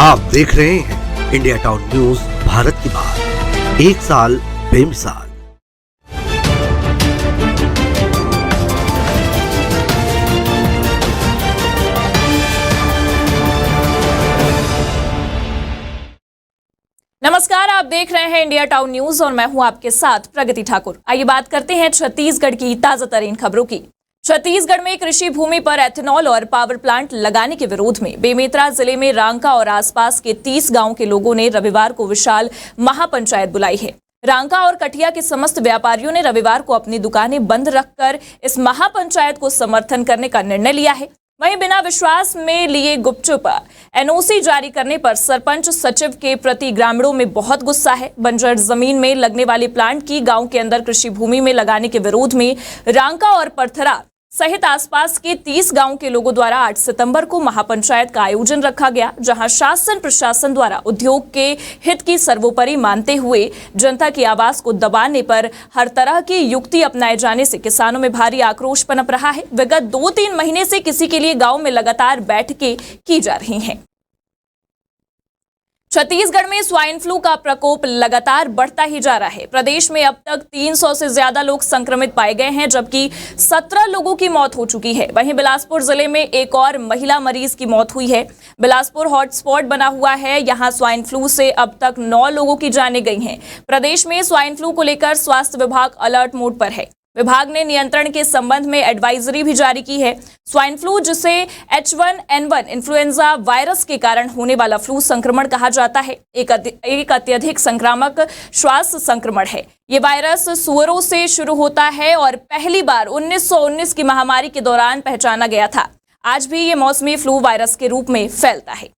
आप देख रहे हैं इंडिया टाउन न्यूज, भारत की बात, एक साल बेमिसाल। नमस्कार, आप देख रहे हैं इंडिया टाउन न्यूज और मैं हूं आपके साथ प्रगति ठाकुर। आइए बात करते हैं छत्तीसगढ़ की ताजा तरीन खबरों की। छत्तीसगढ़ में कृषि भूमि पर एथेनॉल और पावर प्लांट लगाने के विरोध में बेमेतरा जिले में रांका और आसपास के 30 गांव के लोगों ने रविवार को विशाल महापंचायत बुलाई है। रांका और कठिया के समस्त व्यापारियों ने रविवार को अपनी दुकानें बंद रखकर इस महापंचायत को समर्थन करने का निर्णय लिया है। वहीं बिना विश्वास में लिए गुपचुप एनओसी जारी करने पर सरपंच सचिव के प्रति ग्रामीणों में बहुत गुस्सा है। बंजर जमीन में लगने वाले प्लांट की गांव के अंदर कृषि भूमि में लगाने के विरोध में रांका और परथरा सहित आसपास के 30 गांव के लोगों द्वारा 8 सितंबर को महापंचायत का आयोजन रखा गया, जहां शासन प्रशासन द्वारा उद्योग के हित की सर्वोपरि मानते हुए जनता की आवाज को दबाने पर हर तरह की युक्ति अपनाए जाने से किसानों में भारी आक्रोश पनप रहा है। विगत 2-3 महीने से किसी के लिए गांव में लगातार बैठकें की जा रही हैं। छत्तीसगढ़ में स्वाइन फ्लू का प्रकोप लगातार बढ़ता ही जा रहा है। प्रदेश में अब तक 300 से ज्यादा लोग संक्रमित पाए गए हैं, जबकि 17 लोगों की मौत हो चुकी है। वहीं बिलासपुर जिले में एक और महिला मरीज की मौत हुई है। बिलासपुर हॉटस्पॉट बना हुआ है। यहां स्वाइन फ्लू से अब तक 9 लोगों की जानें गई हैं। प्रदेश में स्वाइन फ्लू को लेकर स्वास्थ्य विभाग अलर्ट मोड पर है। विभाग ने नियंत्रण के संबंध में एडवाइजरी भी जारी की है। स्वाइन फ्लू, जिसे H1N1 इन्फ्लुएंजा वायरस के कारण होने वाला फ्लू संक्रमण कहा जाता है, एक अत्यधिक संक्रामक श्वास संक्रमण है। ये वायरस सुअरों से शुरू होता है और पहली बार 1919 की महामारी के दौरान पहचाना गया था। आज भी ये मौसमी फ्लू वायरस के रूप में फैलता है।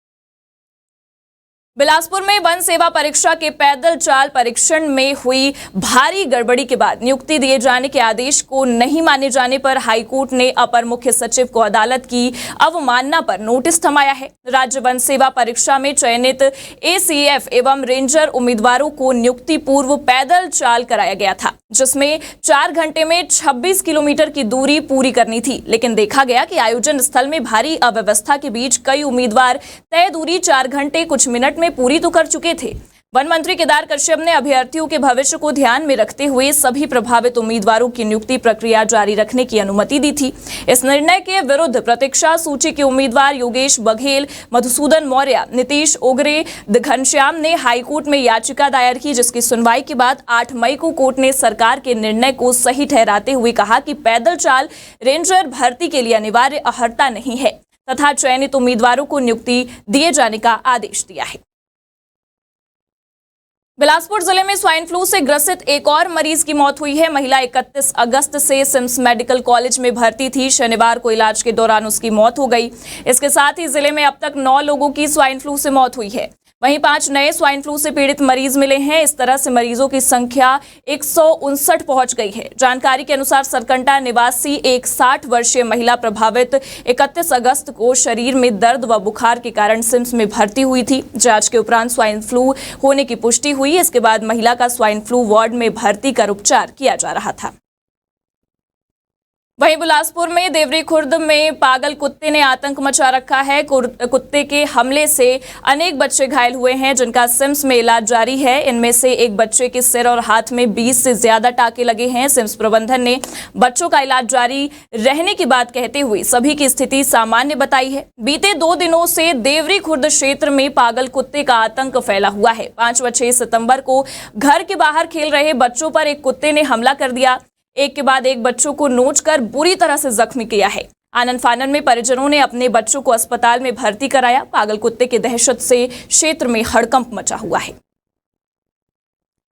बिलासपुर में वन सेवा परीक्षा के पैदल चाल परीक्षण में हुई भारी गड़बड़ी के बाद नियुक्ति दिए जाने के आदेश को नहीं माने जाने पर हाईकोर्ट ने अपर मुख्य सचिव को अदालत की अवमानना पर नोटिस थमाया है। राज्य वन सेवा परीक्षा में चयनित ACF एवं रेंजर उम्मीदवारों को नियुक्ति पूर्व पैदल चाल कराया गया था, जिसमें 4 घंटे में 26 किलोमीटर की दूरी पूरी करनी थी। लेकिन देखा गया कि आयोजन स्थल में भारी अव्यवस्था के बीच कई उम्मीदवार तय दूरी 4 घंटे कुछ मिनट में पूरी तो कर चुके थे। वन मंत्री केदार कश्यप ने अभ्यर्थियों के भविष्य को ध्यान में रखते हुए सभी प्रभावित उम्मीदवारों की नियुक्ति प्रक्रिया जारी रखने की अनुमति दी थी। इस निर्णय के विरुद्ध प्रतीक्षा सूची के उम्मीदवार योगेश बघेल, मधुसूदन मौर्य, नीतीश ओगरे, घनश्याम ने हाईकोर्ट में याचिका दायर की, जिसकी सुनवाई के बाद 8 मई को कोर्ट ने सरकार के निर्णय को सही ठहराते हुए कहा कि पैदल चाल रेंजर भर्ती के लिए अनिवार्य अर्हता नहीं है तथा चयनित उम्मीदवारों को नियुक्ति दिए जाने का आदेश दिया है। बिलासपुर जिले में स्वाइन फ्लू से ग्रसित एक और मरीज की मौत हुई है। महिला 31 अगस्त से सिम्स मेडिकल कॉलेज में भर्ती थी। शनिवार को इलाज के दौरान उसकी मौत हो गई। इसके साथ ही जिले में अब तक 9 लोगों की स्वाइन फ्लू से मौत हुई है। वहीं 5 नए स्वाइन फ्लू से पीड़ित मरीज मिले हैं। इस तरह से मरीजों की संख्या 159 पहुंच गई है। जानकारी के अनुसार सरकंडा निवासी एक 60 वर्षीय महिला प्रभावित 31 अगस्त को शरीर में दर्द व बुखार के कारण सिम्स में भर्ती हुई थी। जांच के उपरांत स्वाइन फ्लू होने की पुष्टि हुई। इसके बाद महिला का स्वाइन फ्लू वार्ड में भर्ती कर उपचार किया जा रहा था। वहीं बिलासपुर में देवरी खुर्द में पागल कुत्ते ने आतंक मचा रखा है। कुत्ते के हमले से अनेक बच्चे घायल हुए हैं, जिनका सिम्स में इलाज जारी है। इनमें से एक बच्चे के सिर और हाथ में 20 से ज्यादा टाके लगे हैं। सिम्स प्रबंधन ने बच्चों का इलाज जारी रहने की बात कहते हुए सभी की स्थिति सामान्य बताई है। बीते 2 दिनों से देवरी खुर्द क्षेत्र में पागल कुत्ते का आतंक फैला हुआ है। 5 व 6 सितंबर को घर के बाहर खेल रहे बच्चों पर एक कुत्ते ने हमला कर दिया। एक के बाद एक बच्चों को नोचकर बुरी तरह से जख्मी किया है। आनन फानन में परिजनों ने अपने बच्चों को अस्पताल में भर्ती कराया। पागल कुत्ते की दहशत से क्षेत्र में हड़कंप मचा हुआ है।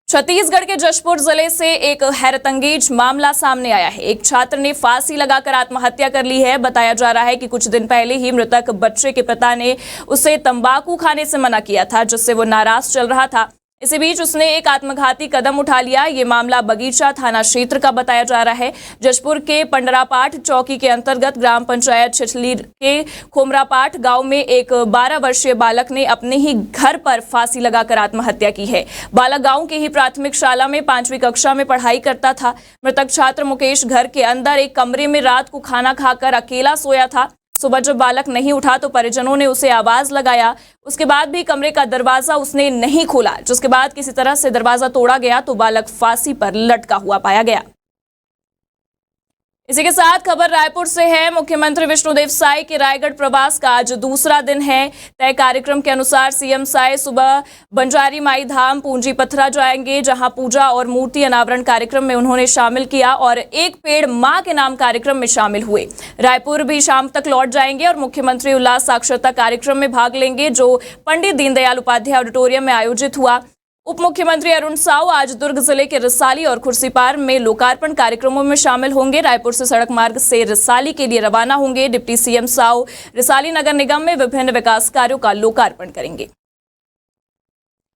छत्तीसगढ़ के जशपुर जिले से एक हैरतअंगेज मामला सामने आया है। एक छात्र ने फांसी लगाकर आत्महत्या कर ली है। बताया जा रहा है कि कुछ दिन पहले ही मृतक बच्चे के पिता ने उसे तंबाकू खाने से मना किया था, जिससे वो नाराज चल रहा था। इसी बीच उसने एक आत्मघाती कदम उठा लिया। ये मामला बगीचा थाना क्षेत्र का बताया जा रहा है। जशपुर के पंडरापाठ चौकी के अंतर्गत ग्राम पंचायत छिछली के खोमरापाठ गांव में एक 12 वर्षीय बालक ने अपने ही घर पर फांसी लगाकर आत्महत्या की है। बालक गांव के ही प्राथमिक शाला में 5वीं कक्षा में पढ़ाई करता था। मृतक छात्र मुकेश घर के अंदर एक कमरे में रात को खाना खाकर अकेला सोया था। सुबह जब बालक नहीं उठा तो परिजनों ने उसे आवाज लगाया। उसके बाद भी कमरे का दरवाजा उसने नहीं खोला, जिसके बाद किसी तरह से दरवाजा तोड़ा गया तो बालक फांसी पर लटका हुआ पाया गया। इसी के साथ खबर रायपुर से है। मुख्यमंत्री विष्णुदेव साय के रायगढ़ प्रवास का आज दूसरा दिन है। तय कार्यक्रम के अनुसार सीएम साय सुबह बंजारी माई धाम पूंजी पथरा जाएंगे, जहां पूजा और मूर्ति अनावरण कार्यक्रम में उन्होंने शामिल किया और एक पेड़ मां के नाम कार्यक्रम में शामिल हुए। रायपुर भी शाम तक लौट जाएंगे और मुख्यमंत्री उल्लास साक्षरता कार्यक्रम में भाग लेंगे, जो पंडित दीनदयाल उपाध्याय ऑडिटोरियम में आयोजित हुआ। उप मुख्यमंत्री अरुण साव आज दुर्ग जिले के रिसाली और खुर्सीपार में लोकार्पण कार्यक्रमों में शामिल होंगे। रायपुर से सड़क मार्ग से रिसाली के लिए रवाना होंगे। डिप्टी सीएम साव रिसाली नगर निगम में विभिन्न विकास कार्यों का लोकार्पण करेंगे।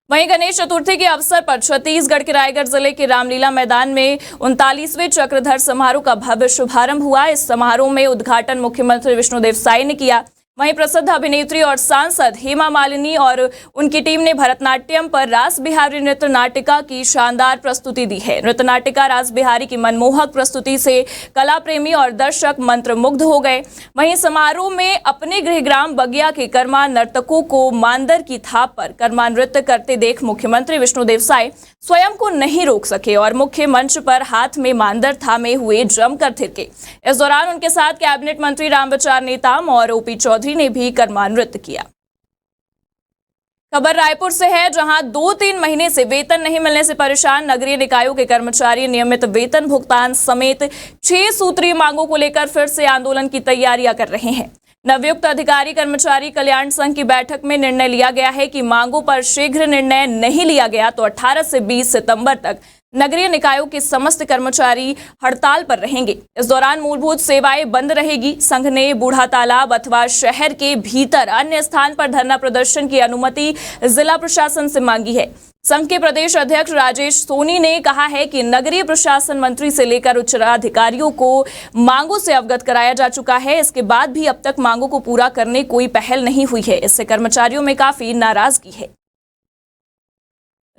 वहीं गणेश चतुर्थी के अवसर पर छत्तीसगढ़ के रायगढ़ जिले के रामलीला मैदान में 39वें चक्रधर समारोह का भव्य शुभारंभ हुआ। इस समारोह में उद्घाटन मुख्यमंत्री विष्णुदेव साय ने किया। वहीं प्रसिद्ध अभिनेत्री और सांसद हेमा मालिनी और उनकी टीम ने भरतनाट्यम पर रास बिहारी नृत्य नाटिका की शानदार प्रस्तुति दी है। नृत्य नाटिका रास बिहारी की मनमोहक प्रस्तुति से कला प्रेमी और दर्शक मंत्रमुग्ध हो गए। वहीं समारोह में अपने गृहग्राम बगिया के कर्मा नर्तकों को मांदर की थाप पर कर्मा नृत्य करते देख मुख्यमंत्री विष्णुदेव साय स्वयं को नहीं रोक सके और मुख्य मंच पर हाथ में मांदर थामे हुए जमकर थिरके। इस दौरान उनके साथ कैबिनेट मंत्री रामविचार नेताम और ओपी चौधरी ने भी कर्मा नृत्य किया। खबर रायपुर से है, जहां 2-3 महीने से वेतन नहीं मिलने से परेशान नगरीय निकायों के कर्मचारी नियमित वेतन भुगतान समेत 6 सूत्रीय मांगों को लेकर फिर से आंदोलन की तैयारियां कर रहे हैं। नवयुक्त अधिकारी कर्मचारी कल्याण संघ की बैठक में निर्णय लिया गया है कि मांगों पर शीघ्र निर्णय नहीं लिया गया तो 18 से 20 सितंबर तक नगरीय निकायों के समस्त कर्मचारी हड़ताल पर रहेंगे। इस दौरान मूलभूत सेवाएं बंद रहेगी। संघ ने बूढ़ा तालाब अथवा शहर के भीतर अन्य स्थान पर धरना प्रदर्शन की अनुमति जिला प्रशासन से मांगी है। संघ के प्रदेश अध्यक्ष राजेश सोनी ने कहा है कि नगरीय प्रशासन मंत्री से लेकर उच्च अधिकारियों को मांगों से अवगत कराया जा चुका है। इसके बाद भी अब तक मांगों को पूरा करने कोई पहल नहीं हुई है। इससे कर्मचारियों में काफी नाराजगी है।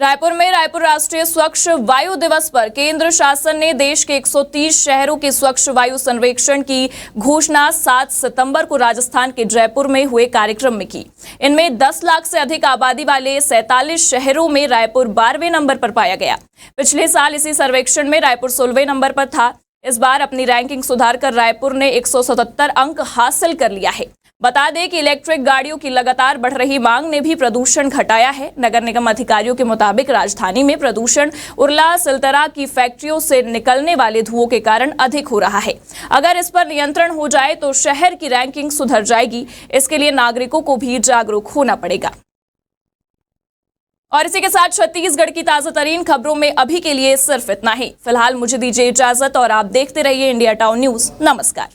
रायपुर में रायपुर राष्ट्रीय स्वच्छ वायु दिवस पर केंद्र शासन ने देश के 130 शहरों के स्वच्छ वायु सर्वेक्षण की घोषणा 7 सितंबर को राजस्थान के जयपुर में हुए कार्यक्रम में की। इनमें 10 लाख से अधिक आबादी वाले 47 शहरों में रायपुर 12वें नंबर पर पाया गया। पिछले साल इसी सर्वेक्षण में रायपुर 16वें नंबर पर था। इस बार अपनी रैंकिंग सुधारकर रायपुर ने 177 अंक हासिल कर लिया है। बता दें कि इलेक्ट्रिक गाड़ियों की लगातार बढ़ रही मांग ने भी प्रदूषण घटाया है। नगर निगम अधिकारियों के मुताबिक राजधानी में प्रदूषण उरला सिलतरा की फैक्ट्रियों से निकलने वाले धुओं के कारण अधिक हो रहा है। अगर इस पर नियंत्रण हो जाए तो शहर की रैंकिंग सुधर जाएगी। इसके लिए नागरिकों को भी जागरूक होना पड़ेगा। और इसी के साथ छत्तीसगढ़ की ताजा तरीन खबरों में अभी के लिए सिर्फ इतना ही। फिलहाल मुझे दीजिए इजाजत और आप देखते रहिए इंडिया टाउन न्यूज। नमस्कार।